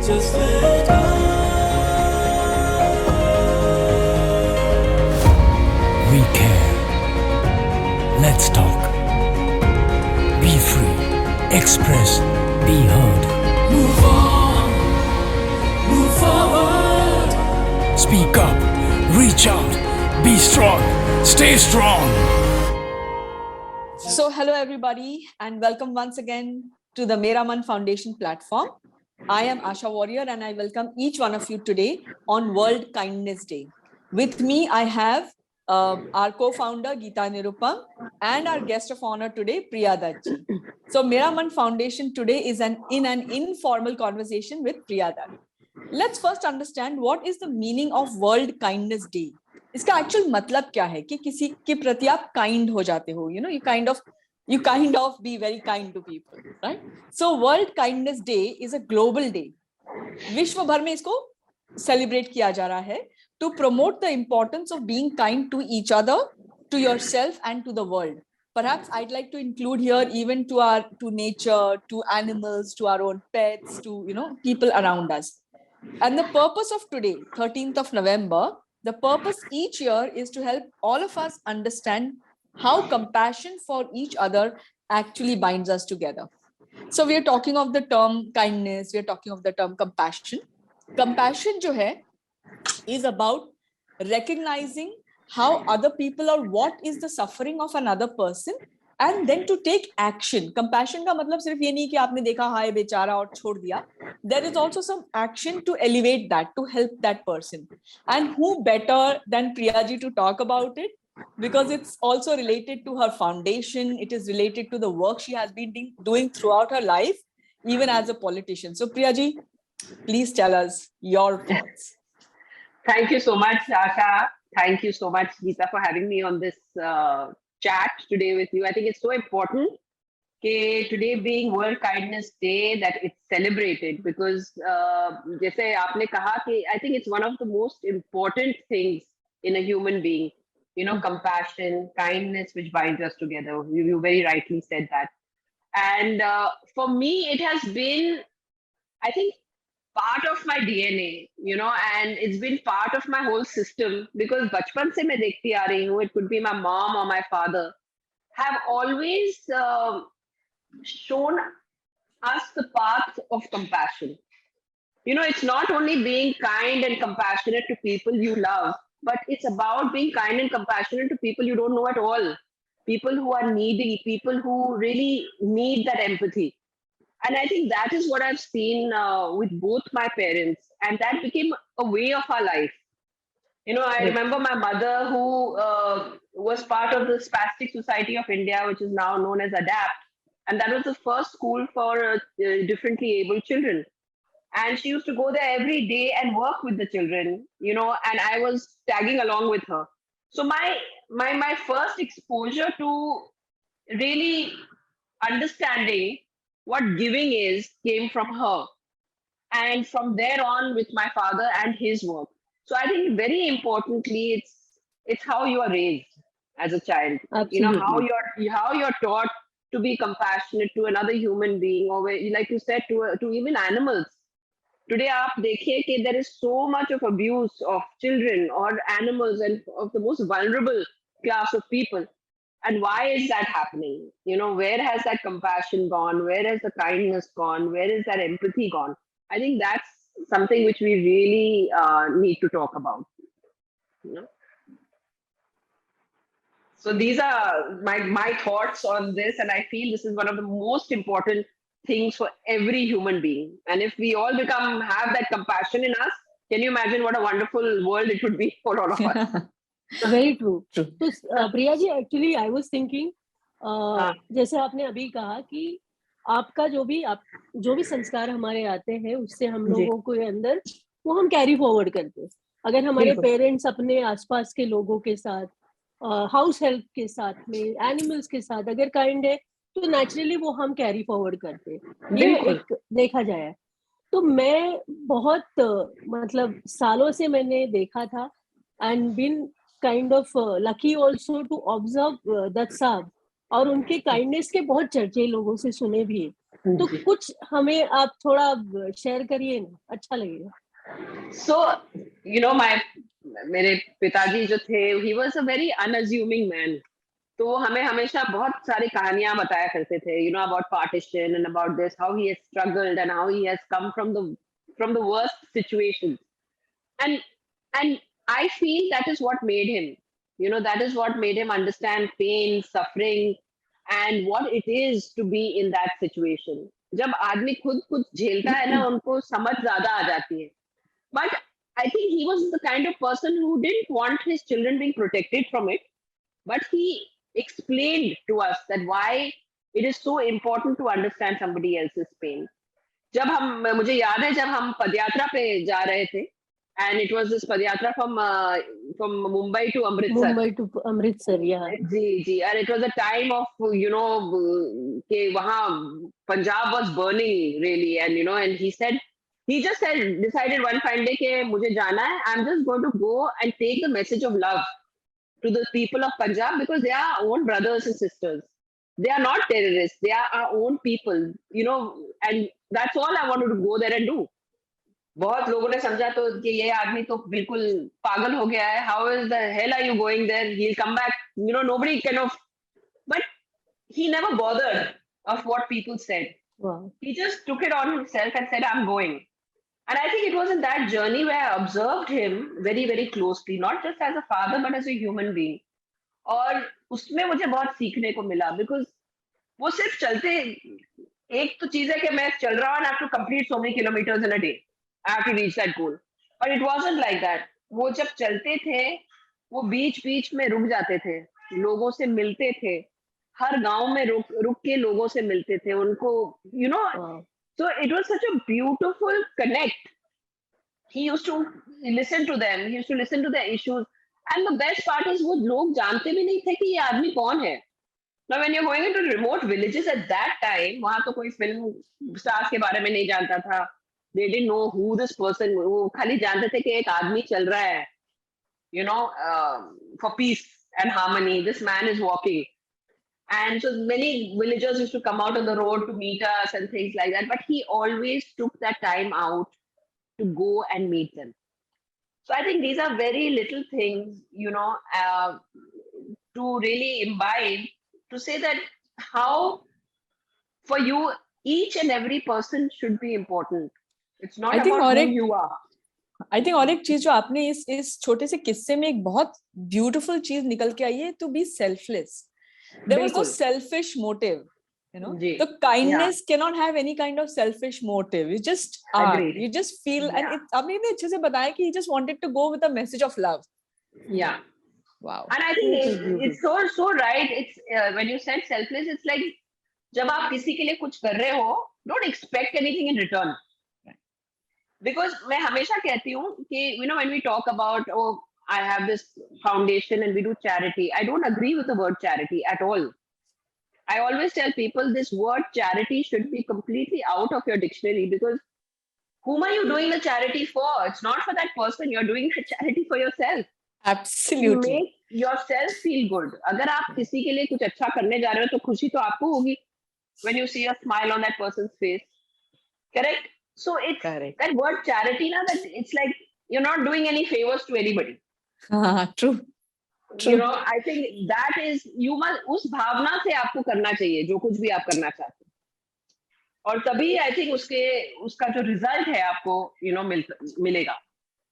Just let go. We care. Let's talk. Be free. Express. Be heard. Move on. Move forward. Speak up. Reach out. Be strong. Stay strong. So, hello everybody, and welcome once again to the Mera Man Foundation platform. I am Asha Warrior, and I welcome each one of you today on World Kindness Day. With me, I have our co-founder Geeta Nirupam and our guest of honor today, Priya Dutt ji. So, Mera Man Foundation today is in an informal conversation with Priya Dutt. Let's first understand what is the meaning of World Kindness Day. इसका actual मतलब क्या है कि किसी के प्रति आप kind हो जाते हो, you kind of be very kind to people, right? So World Kindness Day is a global day. विश्व भर में इसको सेलिब्रेट किया जा रहा है to promote the importance of being kind to each other, to yourself and to the world. Perhaps I'd like to include here even to nature, to animals, to our own pets, to people around us. And the purpose of today, 13th of November, the purpose each year is to help all of us understand how compassion for each other actually binds us together. So we are talking of the term kindness, we are talking of the term compassion. Compassion jo hai, is about recognizing how other people or what is the suffering of another person and then to take action. Compassion का मतलब सिर्फ ये नहीं कि आपने देखा हाय बेचारा और छोड़ दिया. There is also some action to elevate that, to help that person. And who better than Priya ji to talk about it? Because it's also related to her foundation. It is related to the work she has been doing throughout her life, even as a politician. So Priya ji, please tell us your thoughts. Thank you so much, Asha. Thank you so much, Geeta, for having me on this chat today with you. I think it's so important that today being World Kindness Day, that it's celebrated because, जैसे आपने कहा कि I think it's one of the most important things in a human being. Compassion, kindness, which binds us together. You very rightly said that. And for me, it has been, I think, part of my DNA, and it's been part of my whole system because bachpan se main dekhti aa rahi hu, it could be my mom or my father, have always shown us the path of compassion. It's not only being kind and compassionate to people you love, but it's about being kind and compassionate to people you don't know at all. People who are needy, people who really need that empathy. And I think that is what I've seen with both my parents. And that became a way of our life. I remember my mother who was part of the Spastic Society of India, which is now known as ADAPT. And that was the first school for differently abled children. And she used to go there every day and work with the children, and I was tagging along with her. So my first exposure to really understanding what giving is came from her, and from there on with my father and his work. So I think very importantly, it's how you are raised as a child. Absolutely. How you're taught to be compassionate to another human being, or like you said, to even animals. Today, आप देखिए कि there is so much of abuse of children or animals and of the most vulnerable class of people. And why is that happening? Where has that compassion gone? Where has the kindness gone? Where is that empathy gone? I think that's something which we really need to talk about. So these are my thoughts on this, and I feel this is one of the most important things for every human being. And if we all have that compassion in us, can you imagine what a wonderful world it would be for all of us? Very true. So Priya ji, actually I was thinking, जैसे आपने अभी कहा कि आपका जो भी संस्कार हमारे आते हैं उससे हम लोगों के अंदर वो हम कैरी फॉरवर्ड करते हैं. अगर हमारे पेरेंट्स अपने आसपास के लोगों के साथ, हाउस हेल्प के साथ में, एनिमल्स के साथ अगर काइंड है तो नेचुरली वो हम कैरी फॉरवर्ड करते हैं. ये एक देखा जाए तो मैं बहुत मतलब सालों से मैंने देखा था and been kind of lucky also to observe Dutt साहब, और उनके काइंडनेस के बहुत चर्चे लोगों से सुने भी. तो कुछ हमें आप थोड़ा शेयर करिए ना, अच्छा लगेगा। So, मेरे पिताजी जो थे, he was a very unassuming man. तो वो हमें हमेशा बहुत सारी कहानियां बताया करते थे, about partition and about this, how he has struggled and how he has come from the worst situations. And and I feel that is what made him, that is what made him understand pain, suffering, and what it is to be in that situation. जब आदमी खुद कुछ झेलता है ना, उनको समझ ज्यादा आ जाती है. But I think he was the kind of person who didn't want his children being protected from it, but he explained to us that why it is so important to understand somebody else's pain. मुझे याद है जब हम पदयात्रा पे जा रहे थे, and it was this padyatra from Mumbai to Amritsar. yeah. Ji, and it was a time of कि वहाँ Punjab was burning really, and he just decided one fine day कि मुझे जाना है, I'm just going to go and take the message of love to the people of Punjab, because they are our own brothers and sisters. They are not terrorists. They are our own people, and that's all I wanted to go there and do. बहुत लोगों ने समझा तो कि ये आदमी तो बिल्कुल पागल हो गया है. How is the hell are you going there? He'll come back. Nobody kind of. But he never bothered of what people said. Wow. He just took it on himself and said, I'm going. And I think it was in that journey where I observed him very, very closely, not just as a father, but as a human being. और उसमें मुझे बहुत सीखने को मिला, because वो सिर्फ चलते, एक तो चीज है कि मैं चल रहा हूँ and I have to complete so many kilometers in a day. I have to reach that goal. But it wasn't like that. वो जब चलते थे, वो बीच में रुक जाते थे, लोगों से मिलते थे, हर गांव में रुक के लोगों से मिलते थे, उनको, Wow. So it was such a beautiful connect. He used to listen to them. He used to listen to their issues. And the best part is वो लोग जानते भी नहीं थे कि ये आदमी कौन है. Now when you're going into remote villages at that time, वहाँ तो कोई फिल्म स्टार्स के बारे में नहीं जानता था. They didn't know who this person. वो खाली जानते थे कि एक आदमी चल रहा है. For peace and harmony, this man is walking. And so many villagers used to come out on the road to meet us and things like that. But he always took that time out to go and meet them. So I think these are very little things, to really imbibe, to say that how for you, each and every person should be important. It's not about who you are. I think और एक चीज जो आपने इस छोटे से किस्से में एक बहुत ब्यूटीफुल चीज निकल के आई है, to be selfless. There was no selfish motive, The kindness cannot have any kind of selfish motive. You just are. You just feel, and आपने इतने अच्छे से बताया कि he just wanted to go with a message of love. Yeah. Wow. And I think it's so right. It's when you said selfless, it's like जब आप किसी के लिए कुछ कर रहे हो, don't expect anything in return. Because मैं हमेशा कहती हूँ कि when we talk about I have this foundation and we do charity, I don't agree with the word charity at all. I always tell people this word charity should be completely out of your dictionary, because whom are you doing the charity for? It's not for that person. You're doing the charity for yourself. Absolutely. To make yourself feel good. अगर आप किसी के लिए कुछ अच्छा करने जा रहे हो तो खुशी तो आपको होगी when you see a smile on that person's face. Correct? So it's Correct. That word charity, that it's like you're not doing any favors to anybody. True. I think that is, you must, उस भावना से आपको करना चाहिए जो कुछ भी आप करना चाहते हैं, और तभी I think उसका जो result है आपको मिलेगा.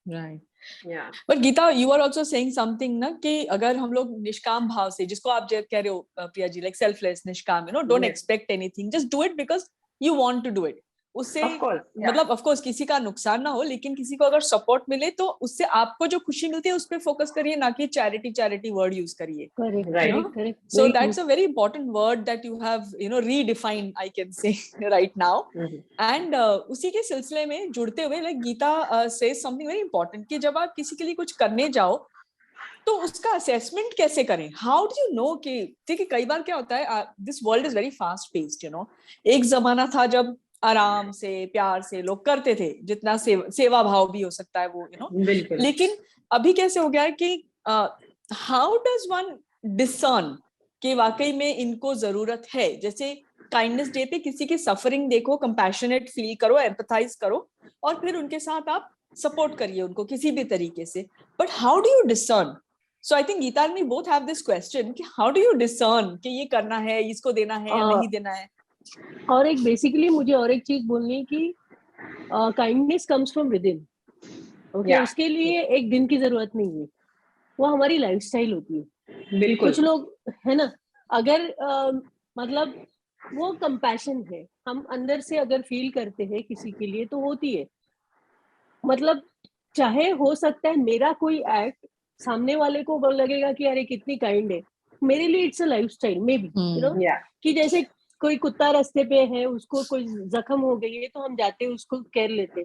Right. Yeah. But Geeta, you are also saying something ना कि अगर हम लोग निष्काम भाव से, जिसको आप कह रहे हो प्रिया जी, like selfless, निष्काम, don't expect anything, just do it because you want to do it. उससे मतलब of course किसी का नुकसान ना हो, लेकिन किसी को अगर सपोर्ट मिले तो उससे आपको जो खुशी मिलती है उस पे फोकस करिए, ना कि चैरिटी वर्ड यूज करिए. Correct. So that's a very important word that you have redefined, I can say right now. And उसी के सिलसिले में जुड़ते हुए, like Geeta says something very important कि जब आप किसी के लिए कुछ करने जाओ तो उसका असेसमेंट कैसे करें. हाउ डू यू नो कि देखिए कई बार क्या होता है, this world is very fast paced. एक जमाना था जब आराम से प्यार से लोग करते थे, जितना सेवा भाव भी हो सकता है वो लेकिन अभी कैसे हो गया है कि हाउ डज वन डिसर्न कि वाकई में इनको जरूरत है. जैसे काइंडनेस डे पे किसी की सफरिंग देखो, कंपैशनेट फील करो, एम्पथाइज करो, और फिर उनके साथ आप सपोर्ट करिए उनको किसी भी तरीके से. But how do you discern? So I think Geeta and me both have this question कि हाउ डू यू डिसर्न कि ये करना है, इसको देना है या नहीं देना है. और एक बेसिकली मुझे और एक चीज बोलनी है कि kindness comes from with in. Okay, उसके लिए एक दिन की जरूरत नहीं है, वो हमारी लाइफस्टाइल होती है. बिल्कुल. कुछ लोग है ना, अगर मतलब वो कंपैशन है, हम अंदर से अगर फील करते हैं किसी के लिए तो होती है. मतलब चाहे हो सकता है मेरा कोई एक्ट सामने वाले को लगेगा कि अरे कितनी काइंड है, मेरे लिए it's a lifestyle may be, you know, कि जैसे कोई कुत्ता रास्ते पे है, उसको कोई जख्म हो गई है तो हम जाते हैं उसको केयर लेते.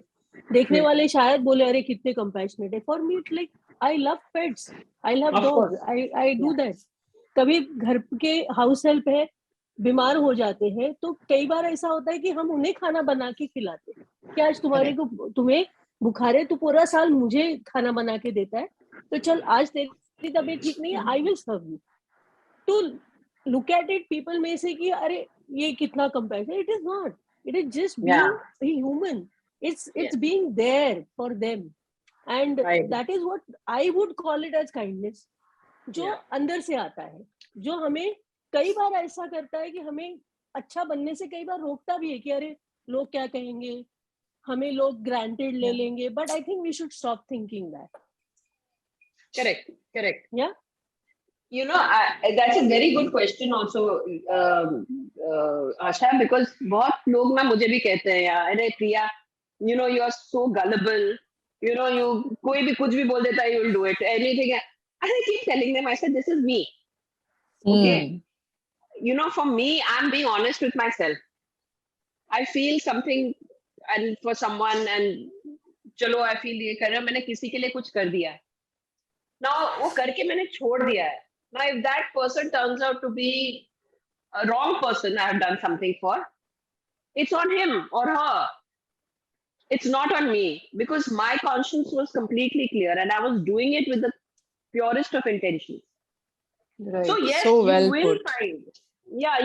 देखने वाले शायद बोले अरे कितने कंपैशनेट है. For me it's like I love pets, I love dogs, I do that. कभी घर के हाउस हेल्प है, बीमार हो जाते हैं तो कई बार ऐसा होता है कि हम उन्हें खाना बना के खिलाते हैं कि आज तुम्हें बुखार है तो पूरा साल मुझे खाना बना के देता है, तो चल आज तेरी तबीयत ठीक नहीं है, I will serve you. To look at it people में से कि अरे ये कितना compassion, it is not, it is just being human. it's being there for them, and that is what I would call it as kindness, जो अंदर से आता है, जो हमें कई बार ऐसा करता है कि हमें अच्छा बनने से कई बार रोकता भी है कि अरे लोग क्या कहेंगे, हमें लोग ग्रांटेड ले लेंगे. But I think we should stop thinking that. Correct. Yeah. You know, that's a very good question also, Asha, because बहुत लोग ना मुझे भी कहते हैं यार, अरे प्रिया, you know, you are so gullible, you know, you कोई भी कुछ भी बोल देता है, you will do it, anything. And I keep telling them, I said, this is me. Okay. You know, for me, I'm being honest with myself. I feel something and for someone, and चलो I feel ये कर रहा, मैंने किसी के लिए कुछ कर दिया है. Now वो करके मैंने छोड़ दिया है. Now if that person turns out to be a wrong person I have done something for, it's on him or her. It's not on me, because my conscience was completely clear and I was doing it with the purest of intentions. Right. So yes, so well you will put. find,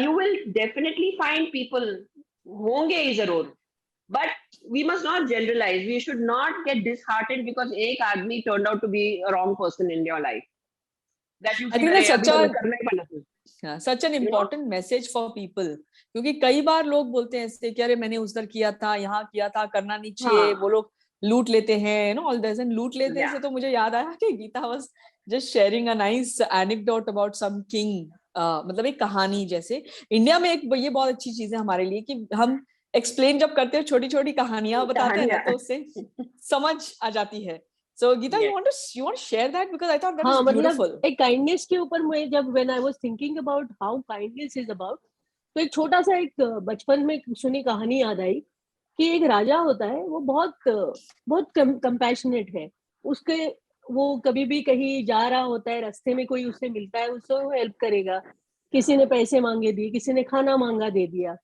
you will definitely find people honge hi zarur, but we must not generalize. We should not get disheartened because ek aadmi turned out to be a wrong person in your life, that you I think feel that's अरे, such अभी a तो करना ही पड़ना था. such an important message for people, क्योंकि कई बार लोग बोलते हैं ऐसे कि अरे मैंने उधर किया था, यहाँ किया था, करना नहीं चाहिए, वो लोग लूट लेते हैं, ऑल दिस. एंड लूट लेते से तो मुझे याद आया कि Geeta was just sharing a nice anecdote about some king. मतलब एक कहानी, जैसे इंडिया में एक ये बहुत अच्छी चीज है हमारे लिए कि हम एक्सप्लेन जब करते हैं, छोटी छोटी कहानियां बताते हैं ना, तो उससे समझ आ जाती है. So Geeta, you want to share that, because I thought that is beautiful. एक काइंडनेस के ऊपर मैं जब when I was thinking about how kindness is about, तो एक छोटा सा एक बचपन में सुनी कहानी याद आई कि एक राजा होता है, वो बहुत कंपैशनेट है. उसके वो कभी भी कहीं जा रहा होता है, रास्ते में कोई उससे मिलता है, उससे वो हेल्प करेगा. किसी ने पैसे मांगे दिए, किसी ने खाना मांगा दे दिया.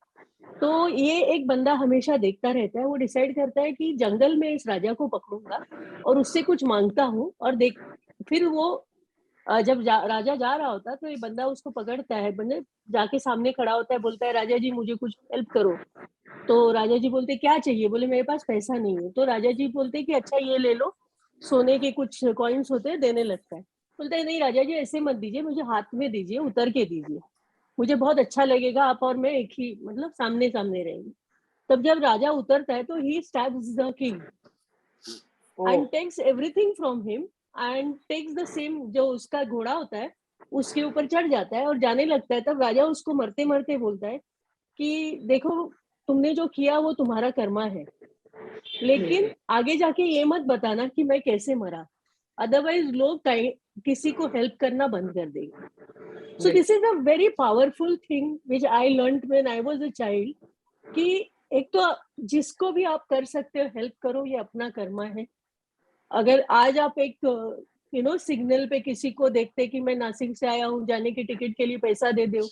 तो ये एक बंदा हमेशा देखता रहता है. वो डिसाइड करता है कि जंगल में इस राजा को पकड़ूंगा और उससे कुछ मांगता हूँ, और फिर वो जब राजा जा रहा होता है तो ये बंदा उसको पकड़ता है. बंदा जाके सामने खड़ा होता है, बोलता है राजा जी मुझे कुछ हेल्प करो. तो राजा जी बोलते क्या चाहिए? बोले मेरे पास पैसा नहीं है. तो राजा जी बोलते कि अच्छा ये ले लो, सोने के कुछ कॉइन्स होते हैं, देने लगता है. बोलता है नहीं राजा जी ऐसे मत दीजिए, मुझे हाथ में दीजिए, उतर के दीजिए, मुझे बहुत अच्छा लगेगा, आप और मैं एक ही मतलब सामने सामने रहेंगे. तब जब राजा उतरता है तो ही stabs the king and takes everything from him and takes the same, जो उसका घोड़ा होता है उसके ऊपर चढ़ जाता है और जाने लगता है. तब राजा उसको मरते मरते बोलता है कि देखो तुमने जो किया वो तुम्हारा कर्मा है, लेकिन आगे जाके ये मत बताना कि मैं कैसे मरा, अदरवाइज लोग किसी को हेल्प करना बंद कर देंगे. So this is a very powerful thing which I learned when I was a child, कि एक तो जिसको भी आप कर सकते हो हेल्प करो, ये अपना कर्मा है. अगर आज आप एक सिग्नल पे किसी को देखते कि मैं नासिक से आया हूँ, जाने के टिकट के लिए पैसा दे दो,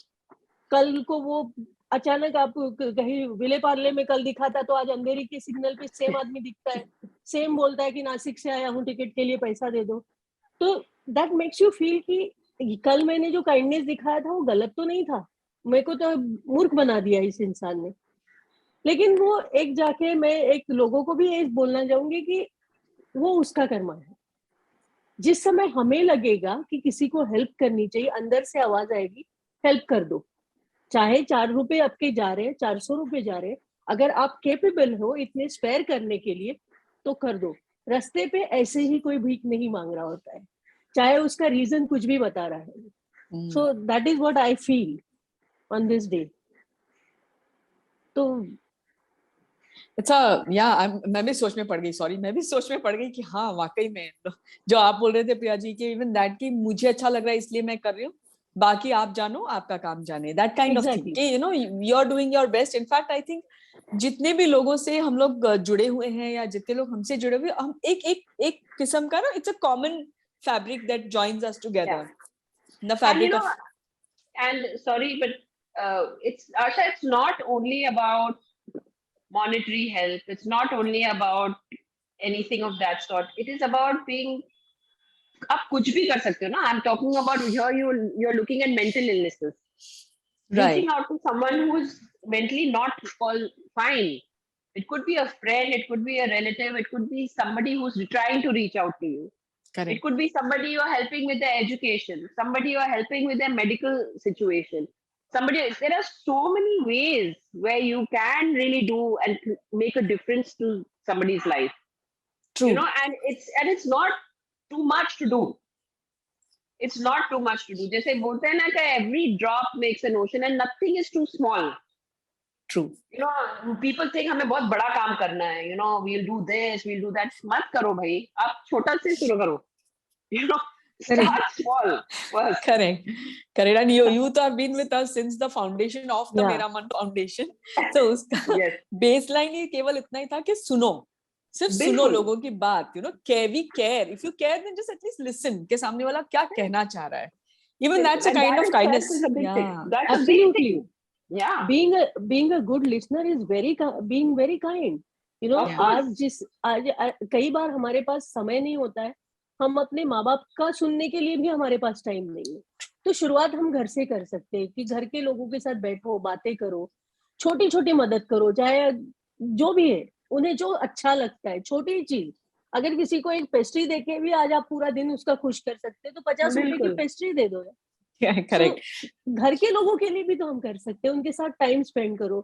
कल को वो अचानक आप कहीं विले पार्ले में कल दिखा था तो आज अंधेरी के सिग्नल पे सेम आदमी दिखता है, सेम बोलता है कि नासिक से आया हूँ, टिकट के लिए पैसा दे दो. तो दैट मेक्स यू फील कि कल मैंने जो काइंडनेस दिखाया था वो गलत तो नहीं था, मेरे को तो मूर्ख बना दिया इस इंसान ने। लेकिन वो एक जाके मैं एक लोगों को भी ये बोलना चाहूंगी कि वो उसका कर्मा है। जिस समय हमें लगेगा कि किसी को हेल्प करनी चाहिए, अंदर से आवाज आएगी हेल्प कर दो, चाहे 4 रुपए आपके जा रहे हैं, 400 रुपए जा रहे हैं, अगर आप केपेबल हो इतने स्पेयर करने के लिए तो कर दो। रास्ते पे ऐसे ही कोई भीख नहीं मांग रहा होता है, चाहे उसका रीजन कुछ भी बता रहा है। So that is what I feel on this day. तो अच्छा मैं भी सोच में पड़ गई, सॉरी, मैं भी सोच में पड़ गई कि हाँ वाकई में जो आप बोल रहे थे प्रिया जी के, इवन दैट की मुझे अच्छा लग रहा है इसलिए मैं कर रही हूँ, बाकी आप जानो आपका काम जाने, that kind of thing, you know you are doing your best. In fact I think जितने भी लोगों से हम लोग जुड़े हुए हैं या जितने लोग हमसे जुड़े हुए, हम एक किस्म का ना, it's a common fabric that joins us together, the fabric of. And sorry, but it's Asha, it's not only about monetary help. It's not only about anything of that sort. It is about being. आप कुछ भी कर सकते हो ना. I'm talking about here. You're looking at mental illnesses. Reaching out to someone who's mentally not fine. It could be a friend. It could be a relative. It could be somebody who's trying to reach out to you. Correct. It could be somebody you're helping with their education. Somebody you're helping with their medical situation. There are so many ways where you can really do and make a difference to somebody's life. True. You know, and it's not too much to do. It's not too much to do. जैसे बोलते हैं ना कि every drop makes an ocean and nothing is too small. True. You know, people think हमें बहुत बड़ा काम करना है. You know, we'll do this, we'll do that. मत करो भाई, आप छोटा से शुरू करो. You know, start small first. Correct. And you तो have been with us since the foundation of the मेरा मन foundation. So उसका baseline ही केवल इतना ही था कि सुनो, सिर्फ सुनो लोगों की बात. You know, we care. If you care, then just at least listen. के सामने वाला क्या कहना चाह रहा है. Even that's a kind of kindness. That's absolutely. Yeah. Being a good listener is being very kind. You know, आज कई बार हमारे पास समय नहीं होता है, हम अपने माँ बाप का सुनने के लिए भी हमारे पास टाइम नहीं है, तो शुरुआत हम घर से कर सकते हैं कि घर के लोगों के साथ बैठो, बातें करो, छोटी छोटी मदद करो, चाहे जो भी है उन्हें जो अच्छा लगता है, छोटी चीज। अगर किसी को एक पेस्ट्री देके भी आज आप पूरा दिन उसका खुश कर सकते हैं तो 50 रुपए की पेस्ट्री दे दो। करेक्ट। घर के लोगों के लिए भी तो हम कर सकते हैं, उनके साथ टाइम स्पेंड करो।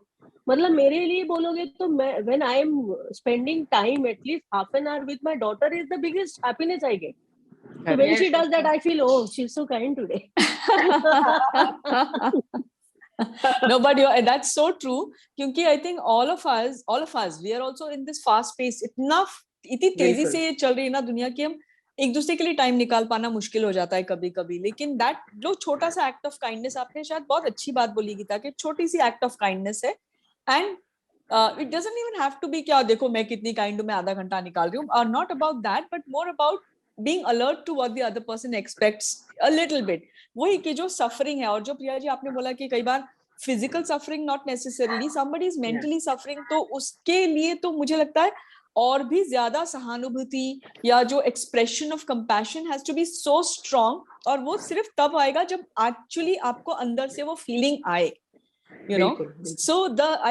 मतलब मेरे लिए बोलोगे तो मैं when I am spending time at least half an hour with my daughter is the biggest happiness I get. So when she does that, I feel, oh, she's so kind today. No, but that's so true. क्योंकि I think all of us, we are also in this fast pace. इतनी तेजी से ये चल रही है ना दुनिया की, हम एक दूसरे के लिए टाइम निकाल पाना मुश्किल हो जाता है कभी कभी। लेकिन दैट जो छोटा सा एक्ट ऑफ काइंडनेस, आपने शायद बहुत अच्छी बात बोली गीता, कि छोटी सी एक्ट ऑफ काइंडनेस है, and it doesn't even have to be क्या देखो मैं कितनी काइंड हूं, मैं आधा घंटा निकाल रही हूँ, और not about that, but more about being alert to what the other person expects a little bit. वही कि जो सफरिंग है, और जो प्रिया जी आपने बोला कि कई बार physical suffering not necessarily, somebody is mentally suffering, तो उसके लिए तो मुझे लगता है और भी ज्यादा सहानुभूति या जो expression of compassion has to be so strong, और वो सिर्फ तब आएगा जब एक्चुअली आपको अंदर से वो फीलिंग आए, you know. So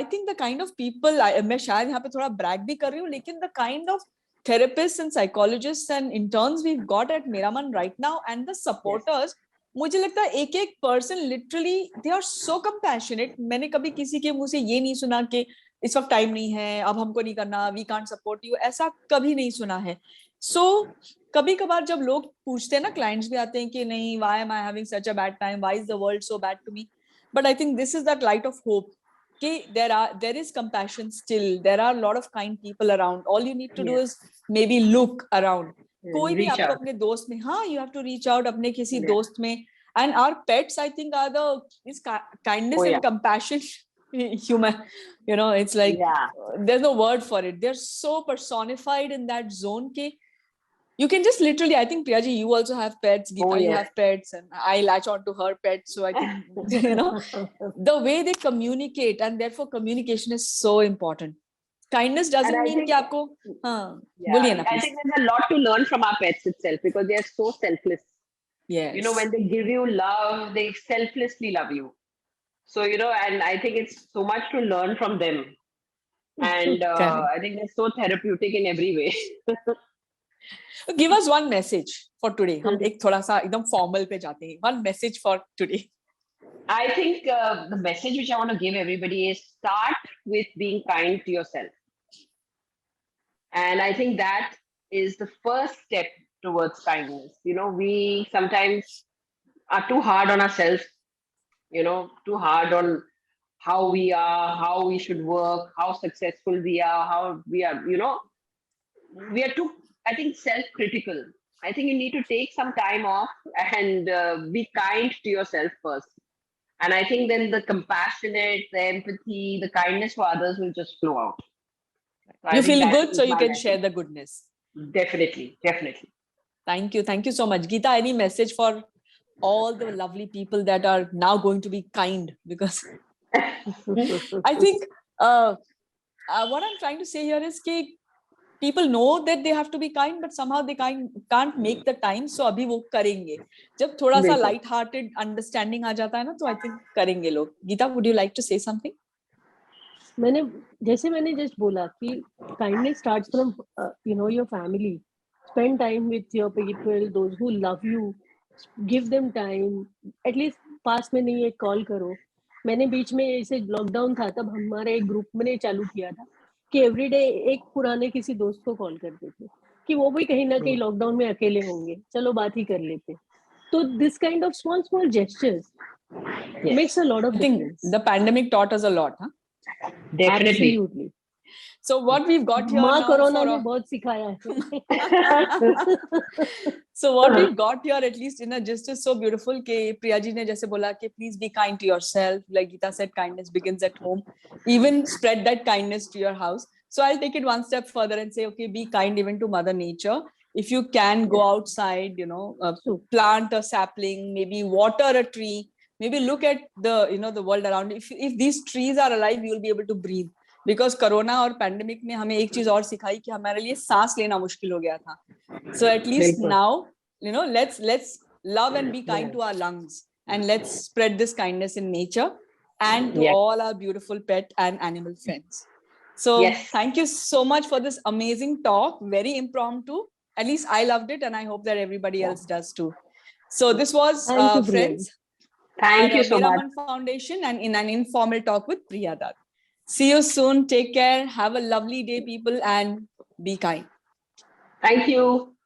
I think the kind of people, मैं शायद यहाँ पे थोड़ा ब्रैग भी कर रही हूँ, लेकिन the kind of therapists and psychologists and interns we've got at मेरा मन right now and the supporters, मुझे लगता है एक एक person literally they are so compassionate. मैंने कभी किसी के मुंह से ये नहीं सुना कि इस वक्त टाइम नहीं है, अब हमको नहीं करना, वी कांट सपोर्ट यू, ऐसा कभी नहीं सुना है। सो कभी कभार जब लोग पूछते हैं ना, क्लाइंट्स भी आते हैं कि नहीं, why am I having such a bad time, why is the world so bad to me, but I think this is that light of hope कि there is compassion still, there are a lot of kind people around, all you need to do is maybe look around. कोई भी आपको अपने दोस्त में, हाँ, you have to reach out अपने किसी दोस्त में, and our pets I think are this kindness and compassion human, you know, it's like there's no word for it, they're so personified in that zone ke you can just literally, I think Priya ji, you also have pets, Geeta, you have pets, and I latch on to her pets, so I think you know the way they communicate, and therefore communication is so important. Kindness doesn't mean कि आपको बोलिए ना, I think there's a lot to learn from our pets itself, because they are so selfless. Yes. You know, when they give you love, they selflessly love you. So, and I think it's so much to learn from them. And Correct. I think it's so therapeutic in every way. So give us one message for today. हम एक थोड़ा सा एकदम formal पे जाते हैं. One message for today. I think the message which I want to give everybody is start with being kind to yourself. And I think that is the first step towards kindness. We sometimes are too hard on ourselves, too hard on how we are, how we should work, how successful we are, how we are, we are too, I think, self-critical. I think you need to take some time off and be kind to yourself first. And I think then the compassionate, the empathy, the kindness for others will just flow out. So I You think feel that good, is so you my can message. share the goodness. Definitely. Thank you. Thank you so much. Geeta, any message for all the lovely people that are now going to be kind? Because I think what I'm trying to say here is that people know that they have to be kind, but somehow they can't make the time. So अभी वो करेंगे. जब थोड़ा सा बिल्कुल. light-hearted understanding आ जाता है ना, तो I think करेंगे लोग. Geeta, would you like to say something? मैंने just बोला कि kindness starts from your family. Spend time with your people, those who love you. Give them time. At least पास में नहीं एक कॉल करो. मैंने बीच में ऐसे लॉकडाउन था तब हमारे एक ग्रुप में चालू किया था कि एवरीडे एक पुराने किसी दोस्त को कॉल करते थे कि वो भी कहीं ना कहीं लॉकडाउन में अकेले होंगे, चलो बात ही कर लेते. तो this kind of small gestures makes a lot of I think difference. the pandemic taught us a lot, huh? Definitely. Absolutely. So what we've got here माँ now कोरोना for ने a- बहुत सिखाया है. So what we've got here, at least in a gist, is so beautiful. कि Priya ji ने जैसे बोला कि please be kind to yourself. Like Geeta said, kindness begins at home. Even spread that kindness to your house. So I'll take it one step further and say, okay, be kind even to Mother Nature. If you can go outside, plant a sapling, maybe water a tree, maybe look at the world around. If these trees are alive, you will be able to breathe. Because Corona और pandemic ने हमें एक चीज और सिखाई कि हमारे लिए सांस लेना मुश्किल हो गया था. So at least बिल्कुल. now, let's love and be kind to our lungs, and let's spread this kindness in nature and to Yes. all our beautiful pet and animal friends. So Yes. thank you so much for this amazing talk. Very impromptu. At least I loved it, and I hope that everybody else does too. So this was Thank you, friends. Thank our you so Mera much. Man Foundation, and in an informal talk with Priya Dutt. See you soon. Take care. Have a lovely day, people, and be kind. Thank you.